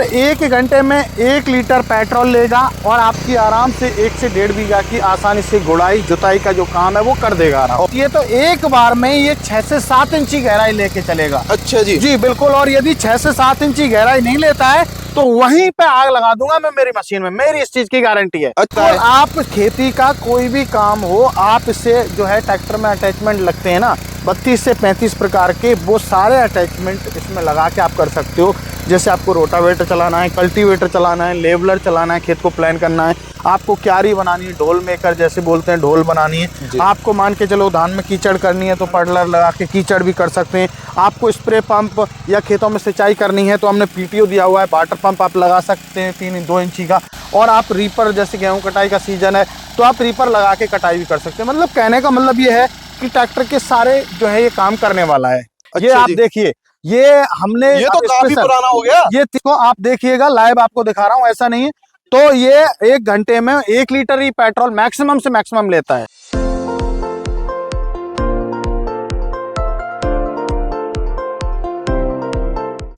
1 घंटे में 1 litre petrol लेगा और आपकी आराम से 1 से 1.5 बीघा की आसानी से गुड़ाई जुताई का जो काम है वो कर देगा। ये तो एक बार में ये 6 से 7 इंची गहराई लेके चलेगा। अच्छा जी। जी बिल्कुल। और यदि 6 से 7 इंची गहराई नहीं लेता है तो वहीं पे आग लगा दूंगा मैं मेरी मशीन में, मेरी इस चीज की गारंटी है। अच्छा और आप खेती का कोई भी काम हो, आप इससे जो है ट्रैक्टर में अटैचमेंट लगते हैं ना 32 से 35 प्रकार के, वो सारे अटैचमेंट इसमें लगा के आप कर सकते हो। जैसे आपको रोटावेटर चलाना है, कल्टीवेटर चलाना है, लेवलर चलाना है, खेत को प्लान करना है, आपको क्यारी बनानी है, ढोल मेकर जैसे बोलते हैं ढोल बनानी है, आपको मान के चलो धान में कीचड़ करनी है तो पडलर लगा के कीचड़ भी कर सकते हैं, आपको स्प्रे पंप या खेतों में सिंचाई करनी है तो हमने पीटीओ दिया हुआ है, वाटर पंप आप लगा सकते हैं 3-2 इंची का। और आप रीपर, जैसे गेहूं कटाई का सीजन है तो आप रीपर लगा के कटाई भी कर सकते हैं। मतलब कहने का मतलब ये है कि ट्रैक्टर के सारे जो है ये काम करने वाला है। ये आप देखिए, ये हमने ये तो काफी पुराना हो गया। ये तो आप देखिएगा, लाइव आपको दिखा रहा हूँ, ऐसा नहीं है। तो ये 1 घंटे में 1 लीटर ही पेट्रोल मैक्सिमम से मैक्सिमम लेता है।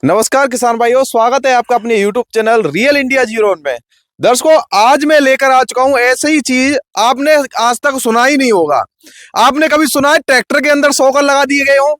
नमस्कार किसान भाइयों, स्वागत है आपका अपने YouTube channel real India zero में। दर्शकों, आज मैं लेकर आ चुका हूं ऐसी ही चीज आपने आज तक सुना ही नहीं होगा। आपने कभी सुना है ट्रैक्टर के अंदर सॉकर लगा दिए गए हो?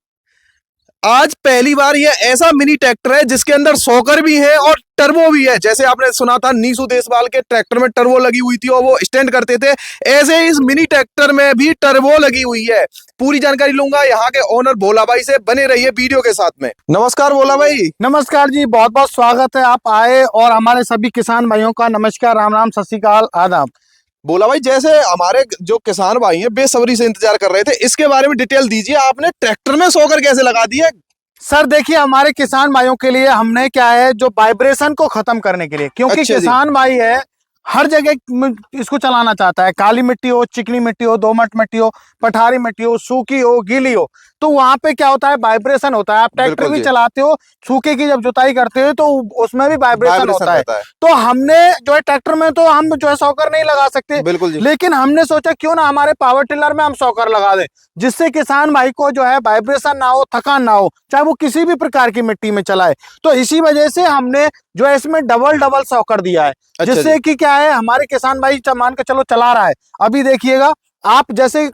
आज पहली बार ये ऐसा मिनी ट्रैक्टर है जिसके अंदर सॉकर भी है और टर्बो भी है। जैसे आपने सुना था नीसू देसवाल के ट्रैक्टर में टर्बो लगी हुई थी और वो स्टैंड करते थे, ऐसे इस मिनी ट्रैक्टर में भी टर्बो लगी हुई है। पूरी जानकारी लूंगा यहाँ के ओनर भोला भाई से, बने रहिए वीडियो के साथ में। नमस्कार भोला भाई। नमस्कार जी, बहुत बहुत स्वागत है, आप आए। और हमारे सभी किसान भाइयों का नमस्कार, राम राम, सत श्री अकाल, आदाब। भोला भाई, जैसे हमारे जो किसान भाई हैं बेसब्री से इंतजार कर रहे थे, इसके बारे में डिटेल दीजिए। आपने ट्रैक्टर में सॉकर कैसे लगा दिए? सर देखिए, हमारे किसान भाइयों के लिए हमने क्या है, जो वाइब्रेशन को खत्म करने के लिए, क्योंकि किसान भाई है हर जगह इसको चलाना चाहता है, काली मिट्टी हो, चिकनी मिट्टी हो, दोमट मिट्टी हो, पठारी मिट्टी हो, सूखी हो, गीली हो, तो वहां पे क्या होता है, वाइब्रेशन होता है। आप ट्रैक्टर भी चलाते हो, सूखे की जब जुताई करते हो तो उसमें भी वाइब्रेशन होता है। तो हमने जो है ट्रैक्टर में तो हम जो है सॉकर नहीं लगा सकते, बिल्कुल जी। लेकिन हमने सोचा क्यों ना हमारे पावर टिलर में हम सॉकर लगा दें, जिससे किसान भाई को जो है वाइब्रेशन ना हो, थकान ना हो, चाहे वो किसी भी प्रकार की मिट्टी में चलाए। तो इसी वजह से हमने जो है इसमें डबल सॉकर दिया है। अच्छा, जिससे कि क्या है, हमारे किसान भाई मान के चलो चला रहा है, अभी देखिएगा आप जैसे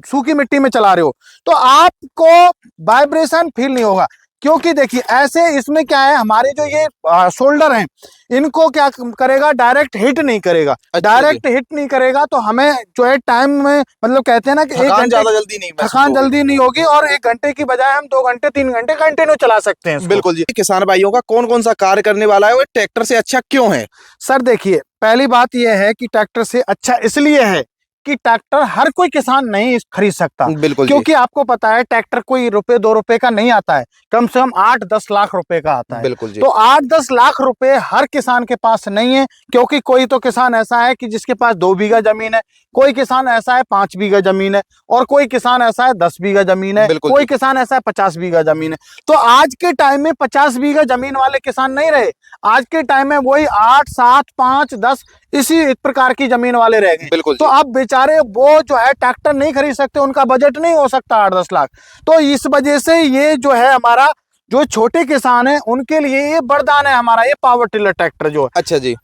सूखी मिट्टी में चला रहे हो तो आपको वाइब्रेशन फील नहीं होगा, क्योंकि देखिए ऐसे इसमें क्या है, हमारे जो ये शोल्डर हैं इनको क्या करेगा, डायरेक्ट हिट नहीं करेगा। डायरेक्ट हिट नहीं करेगा तो हमें जो है टाइम में, मतलब कहते हैं ना कि थकान जल्दी नहीं होगी और 1 घंटे की बजाय हम 2 घंटे 3 घंटे कंटिन्यू चला सकते हैं। बिल्कुल जी। किसान भाइयों का कौन कौन सा कार्य करने वाला है, वो ट्रैक्टर से अच्छा क्यों है? सर देखिए, पहली बात यह है कि ट्रैक्टर से अच्छा इसलिए है कि ट्रैक्टर हर कोई किसान नहीं खरीद सकता, बिल्कुल, क्योंकि आपको पता है ट्रैक्टर कोई ₹2 रुपए का नहीं आता है, कम से कम 8-10 लाख रुपए का आता है। बिल्कुल जी। तो 8-10 लाख रुपए हर किसान के पास नहीं है, क्योंकि कोई तो किसान ऐसा है कि जिसके पास 2 बीघा जमीन है, कोई किसान ऐसा है 5 बीघा जमीन है, और कोई किसान ऐसा है 10 बीघा जमीन है, कोई किसान ऐसा है 50 बीघा जमीन है। तो आज के टाइम में 50 बीघा जमीन वाले किसान नहीं रहे, आज के टाइम में वही 8, 7, 5, 10 इसी प्रकार की जमीन वाले रह गए। तो अब बेचारे वो जो है ट्रैक्टर नहीं खरीद सकते, उनका बजट नहीं हो सकता 8-10 लाख। तो इस वजह से ये जो है हमारा जो छोटे किसान है उनके लिए ये वरदान है हमारा, ये पावर टिलर ट्रैक्टर जो है। अच्छा जी।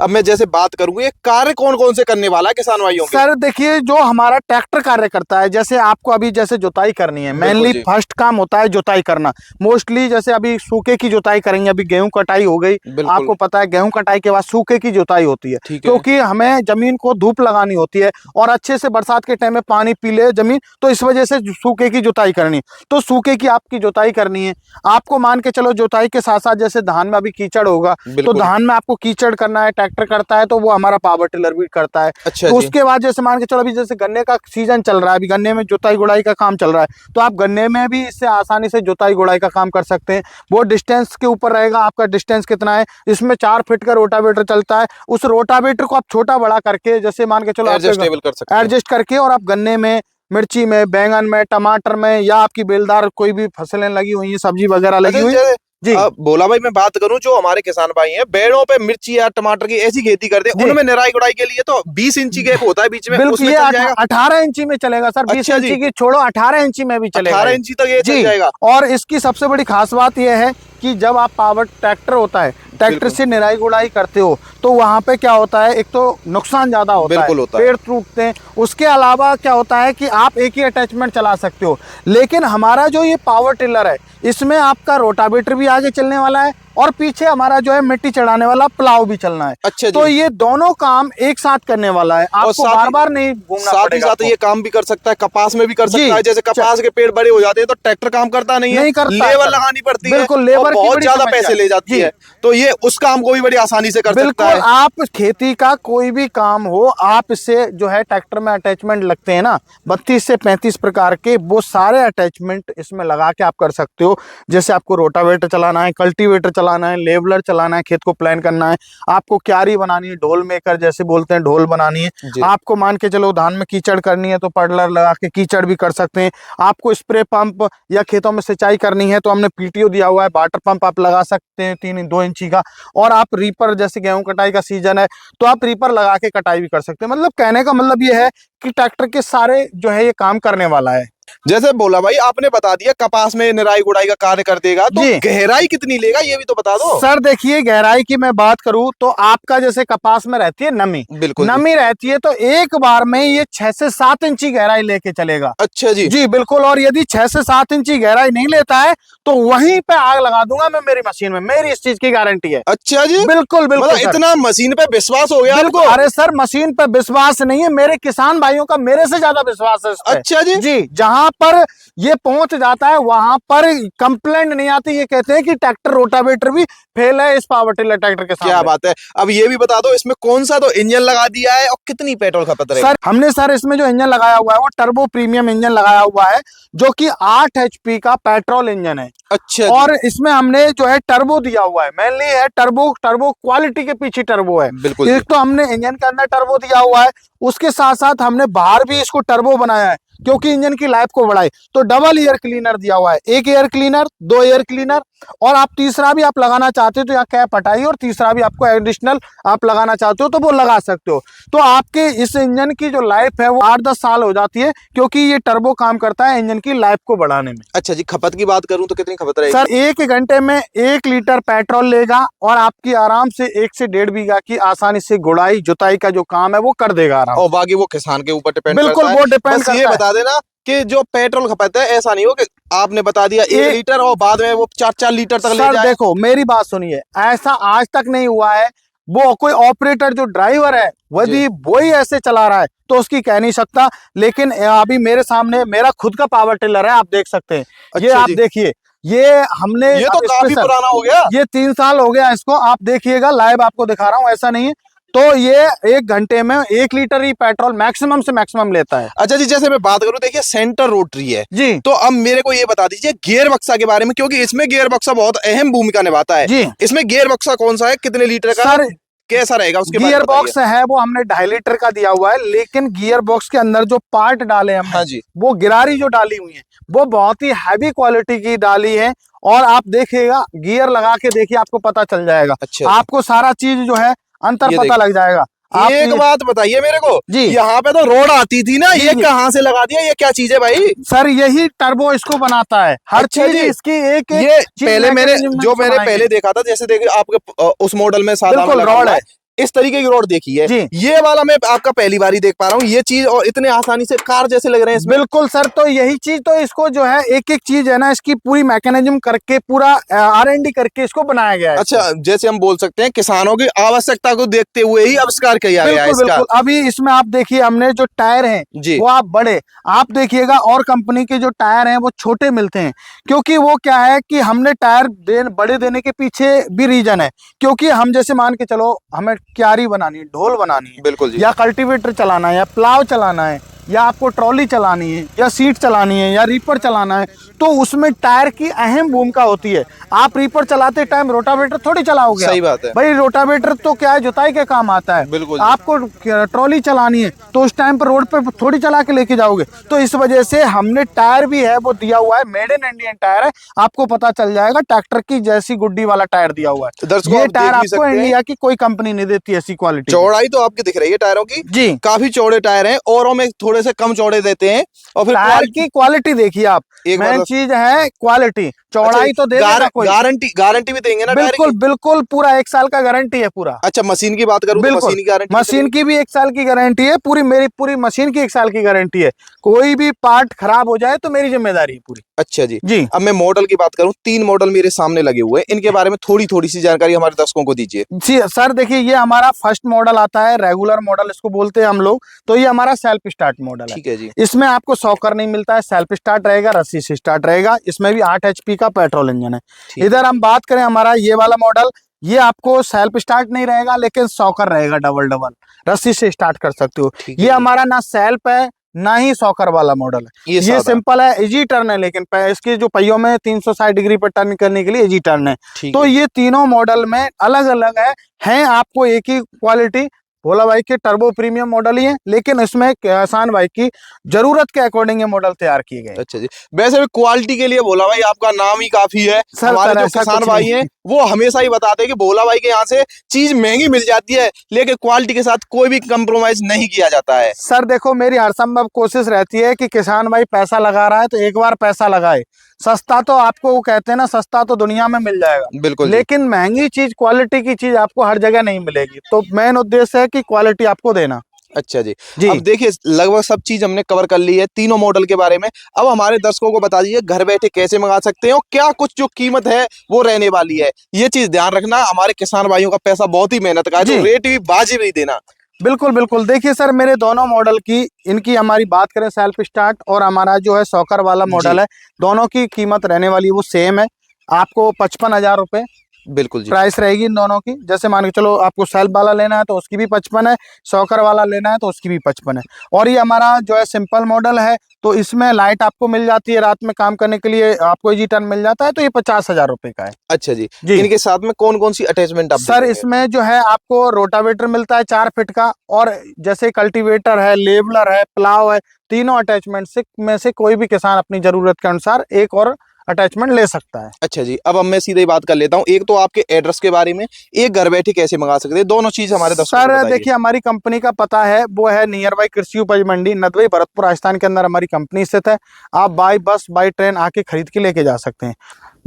अब मैं जैसे बात करूँ, ये कार्य कौन कौन से करने वाला है किसान भाइयों के? सर देखिए, जो हमारा ट्रैक्टर कार्य करता है, जैसे आपको अभी जैसे जुताई करनी है, मेनली फर्स्ट काम होता है जुताई करना। मोस्टली जैसे अभी सूखे की जुताई करेंगे, अभी गेहूं कटाई हो गई, आपको पता है गेहूं कटाई के बाद सूखे की जुताई होती है, क्योंकि हमें जमीन को धूप लगानी होती है और अच्छे से बरसात के टाइम में पानी पी ले जमीन, तो इस वजह से सूखे की जुताई करनी। तो सूखे की आपकी जुताई करनी है, आपको मान के चलो जुताई के साथ साथ जैसे धान में अभी कीचड़ होगा तो धान में आपको कीचड़ करना है, ट्रैक्टर करता है तो वो हमारा पावर टिलर भी करता है। अच्छा, तो उसके बाद जैसे मान के चलो अभी जैसे गन्ने का सीजन चल रहा है, अभी गन्ने में जुताई गुड़ाई का काम चल रहा है, तो आप गन्ने में भी इससे आसानी से जुताई गुड़ाई का काम कर सकते हैं। वो डिस्टेंस के ऊपर रहेगा, आपका डिस्टेंस कितना है। इसमें 4 फीट का रोटावेटर चलता है, उस रोटावेटर को आप छोटा बड़ा करके जैसे मान के चलो एडजस्ट करके, और आप गन्ने में, मिर्ची में, बैंगन में, टमाटर में, या आपकी बेलदार कोई भी फसलें लगी हुई है, सब्जी वगैरह लगी हुई है जी। भोला भाई, मैं बात करूं, जो हमारे किसान भाई हैं बेड़ों पे मिर्ची या टमाटर की ऐसी खेती करते हैं, उनमें निराई गुड़ाई के लिए तो 20 इंची गैप होता है बीच में, उसमें चल जाएगा। 18 इंची में चलेगा सर। 20 इंची की छोड़ो, 18 इंची में भी चलेगा, 18 इंची तक ये चल जाएगा। और इसकी सबसे बड़ी खास बात यह है कि जब आप पावर ट्रैक्टर होता है, ट्रैक्टर से निराई गुड़ाई करते हो तो वहाँ पे क्या होता है, एक तो नुकसान ज्यादा होता है, पेड़ टूटते हैं। उसके अलावा क्या होता है कि आप एक ही अटैचमेंट चला सकते हो। लेकिन हमारा जो ये पावर टिलर है, इसमें आपका रोटावेटर भी आगे चलने वाला है और पीछे हमारा जो है मिट्टी चढ़ाने वाला प्लाव भी चलना है। अच्छा तो ये दोनों काम एक साथ करने वाला है, आपको बार बार नहीं घूमना साथ ही साथ ये काम भी कर सकता है, कपास में भी कर सकता है। जैसे कपास के पेड़ बड़े हो जाते हैं तो ट्रैक्टर काम करता नहीं है, लेबर लगानी पड़ती है, बिल्कुल, लेबर बहुत ज्यादा पैसे ले जाती है। तो ये उस काम को भी बड़ी आसानी से कर सकता है। आप खेती का कोई भी काम हो, आप इससे जो है ट्रैक्टर में अटैचमेंट लगते हैं ना, 32 से 35 प्रकार के, वो सारे अटैचमेंट इसमें लगा के आप कर सकते हो। जैसे आपको रोटावेटर चलाना है, कल्टीवेटर चलाना है, लेवलर चलाना है, खेत को प्लान करना है, आपको क्यारी बनानी है, ढोल मेकर जैसे बोलते हैं, ढोल बनानी है, आपको मान के चलो धान में कीचड़ करनी है तो पडलर लगा के कीचड़ भी कर सकते हैं। आपको स्प्रे पंप या खेतों में सिंचाई करनी है तो हमने पीटीओ दिया हुआ है, वाटर पंप आप लगा सकते हैं 3-2 इंची का। और आप रीपर, जैसे गेहूं कटाई का सीजन है तो आप रीपर लगा के कटाई भी कर सकते हैं। मतलब कहने का मतलब ये है कि ट्रैक्टर के सारे जो है ये काम करने वाला है। जैसे बोला भाई, आपने बता दिया कपास में निराई गुड़ाई का कार्य कर देगा, तो गहराई कितनी लेगा ये भी तो बता दो। सर देखिए, गहराई की मैं बात करूं तो आपका जैसे कपास में रहती है नमी, बिल्कुल नमी रहती है, तो एक बार में ये 6 से 7 इंची गहराई लेके चलेगा। अच्छा जी, जी बिल्कुल। और यदि 6 से 7 इंची गहराई नहीं लेता है तो वहीं पे आग लगा दूंगा मैं मेरी मशीन में, मेरी इस चीज की गारंटी है। अच्छा जी, बिल्कुल बिल्कुल। मतलब इतना मशीन पे विश्वास हो गया आपको? अरे सर, मशीन पे विश्वास नहीं है, मेरे किसान भाइयों का मेरे से ज्यादा विश्वास है इस पे। अच्छा जी, जी, जहां पर ये पहुंच जाता है वहां पर कंप्लेंट नहीं आती। ये कहते हैं कि ट्रैक्टर रोटावेटर भी फेल है इस पावर टिलर ट्रैक्टर के सामने। क्या बात है। अब ये भी बता दो, इसमें कौन सा तो इंजन लगा दिया है और कितनी पेट्रोल खपत रहेगी? सर हमने इसमें जो इंजन लगाया हुआ है वो टर्बो प्रीमियम इंजन लगाया हुआ है, जो कि 8 HP का पेट्रोल इंजन है। अच्छा। और इसमें हमने जो है टर्बो दिया हुआ है, मेनली है टर्बो क्वालिटी के पीछे टर्बो है। बिल्कुल। एक तो हमने इंजन के अंदर टर्बो दिया हुआ है, उसके साथ साथ हमने बाहर भी इसको टर्बो बनाया है क्योंकि इंजन की लाइफ को बढ़ाए। तो डबल एयर क्लीनर दिया हुआ है, एक एयर क्लीनर, 2 एयर क्लीनर, और आप तीसरा भी आप लगाना चाहते हो तो यहाँ कैप हटाइए और तीसरा भी आपको एडिशनल आप लगाना चाहते हो तो वो लगा सकते हो। तो आपके इस इंजन की जो लाइफ है वो 8-10 साल हो जाती है, क्योंकि ये टर्बो काम करता है इंजन की लाइफ को बढ़ाने में। अच्छा जी, खपत की बात करूं तो कितनी खपत रहेगी? सर 1 घंटे में 1 लीटर पेट्रोल लेगा और आपकी आराम से 1 से 1.5 बीघा की आसानी से गुड़ाई जुताई का जो काम है वो कर देगा आराम। और बाकी वो किसान के ऊपर डिपेंड बिल्कुल करता है। वो डिपेंड करता है। ये बता देना कि जो पेट्रोल खपत है, ऐसा नहीं हो कि आपने बता दिया 1 लीटर और बाद में वो 4-4 लीटर तक ले जाए। देखो मेरी बात सुनिए, ऐसा आज तक नहीं हुआ है। वो कोई ऑपरेटर जो ड्राइवर है यदि वही ऐसे चला रहा है तो उसकी कह नहीं सकता। लेकिन अभी मेरे सामने मेरा खुद का पावर टिलर है, आप देख सकते हैं। ये आप देखिए, ये हमने, ये तो काफी पुराना हो गया, ये 3 साल हो गया इसको। आप देखिएगा, लाइव आपको दिखा रहा हूँ, ऐसा नहीं है। तो ये 1 घंटे में 1 लीटर ही पेट्रोल मैक्सिमम से मैक्सिमम लेता है। अच्छा जी, जैसे मैं बात करूं, देखिए सेंटर रोटरी है जी, तो अब मेरे को ये बता दीजिए गियर बक्सा के बारे में, क्योंकि इसमें गियर बक्सा बहुत अहम भूमिका निभाता है जी। इसमें गियर बक्सा कौन सा है, कितने लीटर का, सर कैसा रहेगा उसके? गियर बॉक्स है वो हमने 2.5 लीटर का दिया हुआ है, लेकिन गियर बॉक्स के अंदर जो पार्ट डाले हमने, हाँ जी, वो गिरारी जो डाली हुई है वो बहुत ही हैवी क्वालिटी की डाली है। और आप देखिएगा, गियर लगा के देखिए, आपको पता चल जाएगा। अच्छा। आपको सारा चीज जो है अंतर पता लग जाएगा। एक बात बताइए मेरे को जी, यहाँ पे तो रोड आती थी ना, ये कहाँ से लगा दिया, ये क्या चीज है भाई? सर यही टर्बो इसको बनाता है, हर चीज इसकी एक ये पहले मैंने पहले देखा था, जैसे देखिए आपके उस मॉडल में सादा रोड है, इस तरीके की रोड देखी है, ये वाला मैं आपका पहली बार ही देख पा रहा हूँ ये चीज, और इतने आसानी से कार जैसे लग रहे हैं। बिल्कुल सर, तो यही चीज तो इसको जो है एक एक चीज है ना, इसकी पूरी मैकेनिज्म करके पूरा R&D करके इसको बनाया गया है। अच्छा, जैसे हम बोल सकते हैं किसानों की आवश्यकता को देखते हुए ही आविष्कार किया गया है इसका। अभी इसमें आप देखिए, हमने जो टायर हैं वो आप बड़े, आप देखिएगा और कंपनी के जो टायर हैं वो छोटे मिलते हैं, क्योंकि वो क्या है कि हमने टायर बड़े देने के पीछे भी रीजन है, क्योंकि हम जैसे मान के चलो हमें क्यारी बनानी है, ढोल बनानी है, बिल्कुल जी, या कल्टीवेटर चलाना है, या प्लाव चलाना है, या आपको ट्रॉली चलानी है, या सीट चलानी है, या रीपर चलाना है, तो उसमें टायर की अहम भूमिका होती है। आप रीपर चलाते टाइम रोटावेटर थोड़ी चलाओगे, सही बात है भाई, रोटावेटर तो क्या है, जुताई के काम आता है। बिल्कुल। आपको ट्रॉली चलानी है तो उस टाइम पर रोड पे थोड़ी चला के लेके जाओगे, तो इस वजह से हमने टायर भी है वो दिया हुआ है, मेड इन इंडियन टायर है, आपको पता चल जाएगा, ट्रैक्टर की जैसी गुड्डी वाला टायर दिया हुआ है। ये टायर आपको इंडिया की कोई कंपनी नहीं देती ऐसी क्वालिटी। चौड़ाई तो आपकी दिख रही है टायरों की जी, काफी चौड़े टायर है, औरों में थोड़े थोड़े से कम चौड़े देते हैं और फिर टायर की क्वालिटी देखिए आप, एक मेन बार चीज है क्वालिटी। चौड़ाई तो दे देगा कोई, गारंटी भी देंगे ना टायर बिल्कुल की? बिल्कुल, पूरा 1 साल का गारंटी है पूरा। अच्छा, मशीन की बात करूं तो बिल्कुल, मशीन की गारंटी मशीन की भी 1 साल की गारंटी है पूरी, मेरी पूरी मशीन की 1 साल की गारंटी है। कोई भी पार्ट खराब हो जाए तो मेरी जिम्मेदारी है पूरी। अच्छा जी। जी अब मैं मॉडल की बात करूं, 3 मॉडल मेरे सामने लगे हुए हैं, इनके बारे में थोड़ी सी जानकारी हमारे दर्शकों को दीजिए। जी सर, देखिए ये हमारा फर्स्ट मॉडल आता है, रेगुलर मॉडल इसको बोलते हैं हम लोग। तो ये हमारा सेल्फ स्टार्ट मॉडल है। ठीक है जी। इसमें आपको शॉकर नहीं मिलता है, सेल्फ स्टार्ट रहेगा, रस्सी से स्टार्ट रहेगा। इसमें भी 8 HP का पेट्रोल इंजन है। ठीक है। इधर हम बात करें हमारा ये वाला मॉडल, ये आपको सेल्फ स्टार्ट नहीं रहेगा लेकिन शॉकर रहेगा, डबल डबल रस्सी से स्टार्ट कर सकते हो। ठीक है ये जी। हमारा ना सेल्फ है ना ही शॉकर वाला मॉडल है, ये सादा। सिंपल है, इजी टर्न है, लेकिन इसके जो पहियों में 360 डिग्री पर टर्न करने के लिए इजी टर्न है। ठीक तो है। ये तीनों मॉडल में अलग अलग है आपको एक ही क्वालिटी। भोला भाई के टर्बो प्रीमियम मॉडल ही है, लेकिन इसमें किसान भाई की जरूरत के अकॉर्डिंग ये मॉडल तैयार किए गए। अच्छा जी। वैसे भी क्वालिटी के लिए भोला भाई आपका नाम ही काफी है। सर, हमारे जो ऐसा किसान कुछ भाई नहीं। हैं वो हमेशा ही बताते हैं कि भोला भाई के यहाँ से चीज महंगी मिल जाती है, लेकिन क्वालिटी के साथ कोई भी कंप्रोमाइज नहीं किया जाता है। सर देखो, मेरी हर संभव कोशिश रहती है कि किसान भाई पैसा लगा रहा है तो एक बार पैसा लगाए। सस्ता तो आपको, वो कहते हैं ना, सस्ता तो दुनिया में मिल जाएगा, बिल्कुल जी। लेकिन महंगी चीज, क्वालिटी की चीज आपको हर जगह नहीं मिलेगी। तो मेन उद्देश्य है कि क्वालिटी आपको देना। अच्छा जी। जी अब देखिए, लगभग सब चीज हमने कवर कर ली है तीनों मॉडल के बारे में। अब हमारे दर्शकों को बता दीजिए घर बैठे कैसे मंगा सकते हैं और क्या कुछ जो कीमत है वो रहने वाली है। ये चीज ध्यान रखना, हमारे किसान भाइयों का पैसा बहुत ही मेहनत का है, तो रेट भी वाजिब ही देना। बिल्कुल बिल्कुल, देखिए सर, मेरे दोनों मॉडल की, इनकी हमारी बात करें सेल्फ स्टार्ट और हमारा जो है शॉकर वाला मॉडल है, दोनों की कीमत रहने वाली वो सेम है। आपको 55,000 रुपए बिल्कुल जी। प्राइस रहेगी इन दोनों की। जैसे मान के चलो, आपको सेल्फ वाला लेना है तो उसकी भी 55 है, शॉकर वाला लेना है तो उसकी भी 55 है। और ये हमारा जो है सिंपल मॉडल है, तो इसमें लाइट आपको मिल जाती है, रात में काम करने के लिए आपको इजी टर्न मिल जाता है, तो ये 50,000 रुपए का है। अच्छा जी। जी इनके साथ में कौन कौन सी अटैचमेंट आप सर, देंगे? इसमें जो है आपको रोटावेटर मिलता है 4 फीट का, और जैसे कल्टीवेटर है, लेवलर है, प्लाव है, तीनों अटैचमेंट में से कोई भी किसान अपनी जरूरत के अनुसार एक और अटैचमेंट ले सकता है। अच्छा जी। अब मैं सीधे ही बात कर लेता हूँ, एक तो आपके एड्रेस के बारे में, एक घर बैठे कैसे मंगा सकते हैं, दोनों चीज हमारे दर्शकों को सर बताइए। देखिए, हमारी कंपनी का पता है वो है नियर बाई कृषि उपज मंडी नदवाई, भरतपुर राजस्थान के अंदर हमारी कंपनी स्थित है। आप बाई बस बाई ट्रेन आके खरीद के लेके जा सकते हैं।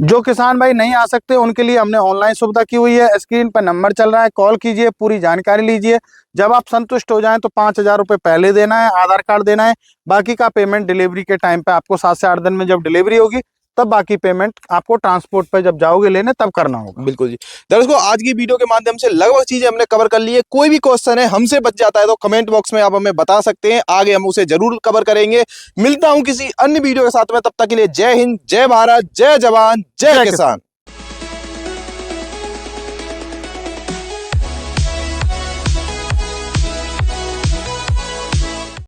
जो किसान भाई नहीं आ सकते उनके लिए हमने ऑनलाइन सुविधा की हुई है। स्क्रीन पर नंबर चल रहा है, कॉल कीजिए, पूरी जानकारी लीजिए। जब आप संतुष्ट हो जाएं तो 5,000 रुपये पहले देना है, आधार कार्ड देना है। बाकी का पेमेंट डिलीवरी के टाइम पे आपको 7 से 8 दिन में जब डिलीवरी होगी तब बाकी पेमेंट आपको ट्रांसपोर्ट पे जब जाओगे लेने तब करना होगा। बिल्कुल जी। दर्शकों, आज की वीडियो के माध्यम से लगभग चीजें हमने कवर कर ली है। कोई भी क्वेश्चन है हमसे बच जाता है तो कमेंट बॉक्स में आप हमें बता सकते हैं, आगे हम उसे जरूर कवर करेंगे। मिलता हूं किसी अन्य वीडियो के साथ में, तब तक के लिए जय हिंद, जय भारत, जय जवान, जय किसान।